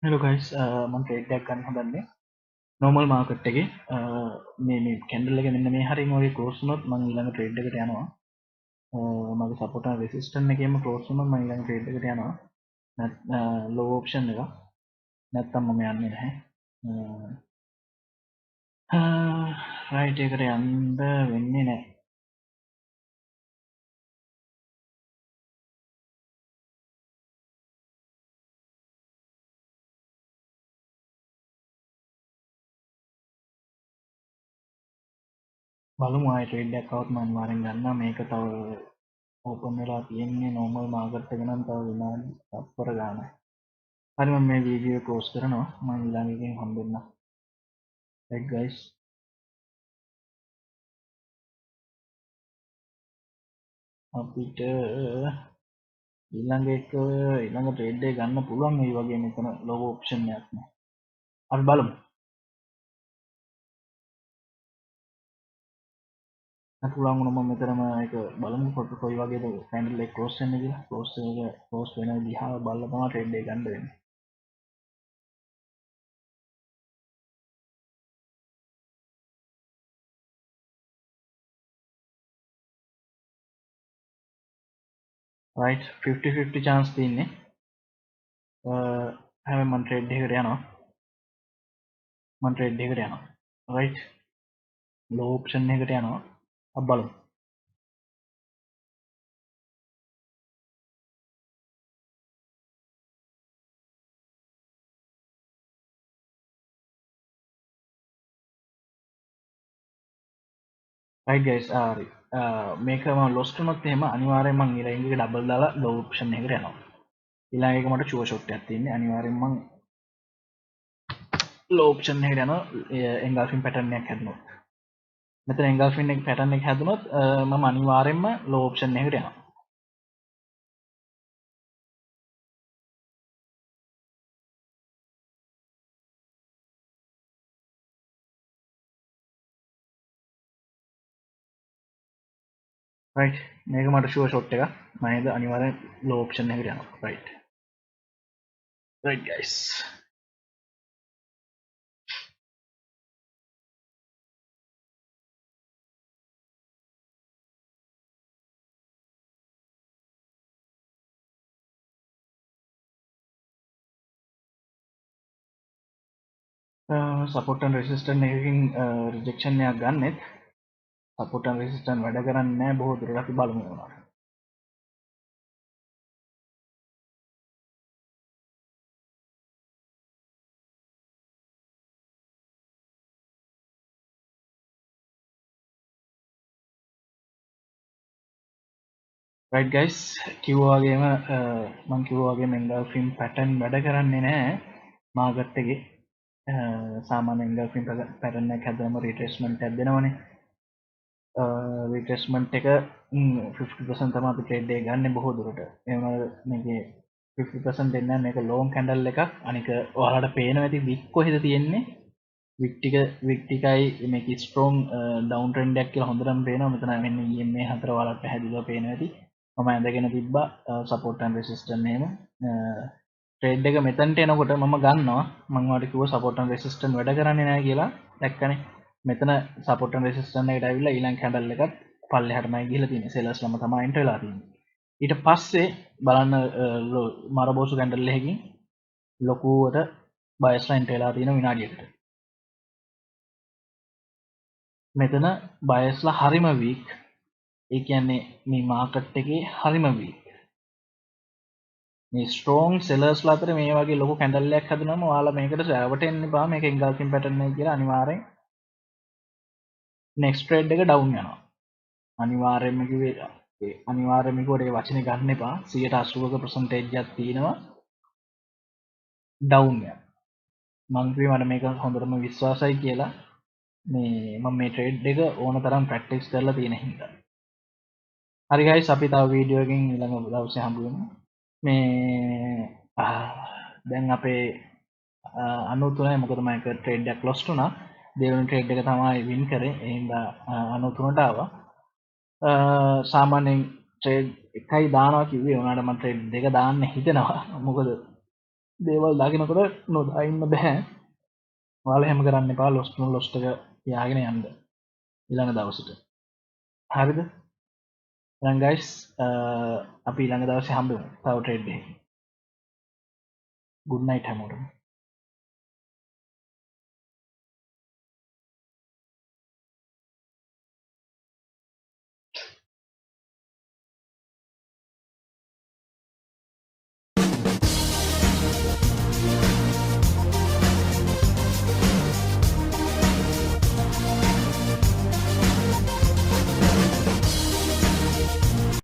Hello guys, මම trade එකක් ගන්න හදන්නේ normal market එකේ මේ candle එක මෙන්න මේ හරියම වගේ close වුණොත් මම ඊළඟ ට්‍රේඩ් එකට යනවා. මගේ support and resistance එකේම close වුණොත් මම ඊළඟ ට්‍රේඩ් එකට යනවා. low option එක. නැත්තම් මම යන්නේ නැහැ. right එකට යන්න වෙන්නේ නැහැ. බලමු ආයෙ ට්‍රේඩ් එකක් આવත් මම අනිවාර්යෙන් ගන්නවා. මේක තව open වෙලා තියෙන්නේ normal market එක නම් තව විනාඩි 4 ගානක්. හරි මම මේ වීඩියෝ ක්ලෝස් කරනවා. මම ඊළඟ එකෙන් හම්බෙන්නම්. right guys. අපිට ඊළඟ ට්‍රේඩ් එක ගන්න පුළුවන් මේ වගේ මෙතන ලොගෝ ඔප්ෂන් එකක් නෑ. අපි බලමු. අපිට පුළුවන් වුණොත් මම මෙතනම ඒක බලමු කොයි වගේද කැන්ඩල් එක ක්ලෝස් වෙන්නේ කියලා. ක්ලෝස් වෙන දිහා බලලා තමයි ට්‍රේඩ් එක ගන්න වෙන්නේ. right 50-50 chance තියෙන්නේ. හැබැයි මම ට්‍රේඩ් එකකට යනවා. right low option එකකට යනවා. අපි බලමු. right guys හරි. මේක මම loss කරනොත් එහෙම අනිවාර්යයෙන් මම ඊළඟ එක ඩබල් දාලා low option එකට යනවා. ඊළඟ එක මට ෂුවර් ෂොට් එකක් තියෙන්නේ. අනිවාර්යයෙන් මම low option එකට යනවා engulfing pattern එකක් හැදුනොත්. මෙතන engulfing එක pattern එක හැදුනොත් මම අනිවාර්යයෙන්ම low option එකට යනවා. right මේක මට ෂුවර් ෂොට් එකක්. මම නේද අනිවාර්යෙන් low option එකට යනවා. right guys. support and resistance එකකින් rejection එකක් ගන්නෙත් support and resistance වැඩ කරන්නේ නැහැ බොහෝ දුරට. අපි බලමු මොනවද. right guys කිව්වා වගේම මම කිව්වා වගේම engulfing pattern වැඩ කරන්නේ නැහැ මාකට් එකේ. සාමාන්‍ය engulfing pattern එකක් හැදුවම retracement එකක් දෙනවනේ. රිට්‍රේස්මන්ට් එක 50% තමයි අපි ට්‍රේඩ් එක ගන්න බොහෝ දුරට. එහෙම මේකේ 50% දෙන්නේ මේක ලොන් කැන්ඩල් එකක්. අනික ඔයාලට පේනවා ඇති වික් කොහෙද තියෙන්නේ? වික් ටිකයි මේක ස්ට්‍රෝං ඩවුන් ට්‍රෙන්ඩ් එකක් කියලා හොඳටම පේනවා. මෙතන මෙන්න EMA 4 ඔයාලට පැහැදිලිව පේනවා ඇති. මම ඇඳගෙන තිබ්බා සපෝට් ඇන්ඩ් රෙසිස්ටන්ට් එහෙම. ට්‍රේඩ් එක මෙතනට එනකොට මම ගන්නවා. මම ඔයාලට කිව්වා සපෝට් ඇන්ඩ් රෙසිස්ටන්ට් වැඩ කරන්නේ නැහැ කියලා. දැක්කනේ. මෙතන සපෝට් ඇන්ඩ් රෙසිස්ටන්ට් එකට ඇවිල්ලා ඊළඟ කැන්ඩල් එකත් පල්ලෙහාටමයි ගිහලා තියෙන්නේ. සෙලර්ස්ලම තමයි එන්ටර් වෙලා තියෙන්නේ. ඊට පස්සේ බලන්න මරබෝසු කැන්ඩල් එකකින් ලොකුවට බයස්ලා එන්ටර් වෙලා තියෙන විනාඩියකට. මෙතන බයස්ලා හරිම වීක්. ඒ කියන්නේ මේ මාකට් එකේ හරිම වීක්. මේ ස්ට්‍රෝං සෙලර්ස්ලා අතර මේ වගේ ලොකු කැන්ඩල් එකක් හදුනම ඔයාලා මේකට රැවටෙන්න එපා. මේක එන්ගල්ෆින් පැටර්න් එක කියලා අනිවාර්යෙන් නෙක්ස්ට් ට්‍රේඩ් එක ඩවුන් යනවා. අනිවාර්යෙන්ම කිව්වේ අනිවාර්යෙන්ම කිව්වට ඒ වචනේ ගන්න එපා. 80%ක percentage එකක් තියෙනවා ඩවුන් යන. මං කිව්වේ මට මේක හොඳටම විශ්වාසයි කියලා. මේ මම මේ ට්‍රේඩ් එක ඕන තරම් ප්‍රැක්ටිස් කරලා තියෙන හින්දා. හරි ගයිස් අපි තව වීඩියෝ එකකින් ඊළඟ දවසේ හම්බ වෙමු. මේ දැන් අපේ 93යි මොකද මම එක ට්‍රේඩ් එකක් ලොස්ට් වුණා. දෙවෙනි ට්‍රේඩ් එක තමයි වින් කරේ. ඒ හින්දා 93ට ආවා. සාමාන්‍යයෙන් ට්‍රේඩ් එකයි දානවා කිව්වේ. උනාට මම ට්‍රේඩ් දෙක දාන්න හිතෙනවා. මොකද දේවල් දාගෙනකොට නොදාඉන්න බැහැ වාල හැම කරන්න එපා ලොස්ටන ලොස්ටක යාගෙන යන්න ඉළඟ දවසට හරිද රංගයිස් අපි ළඟ දවස හම්බමු තව ට්‍රේඩ්ඩේ ගුඩ්නයිට් හැමෝටම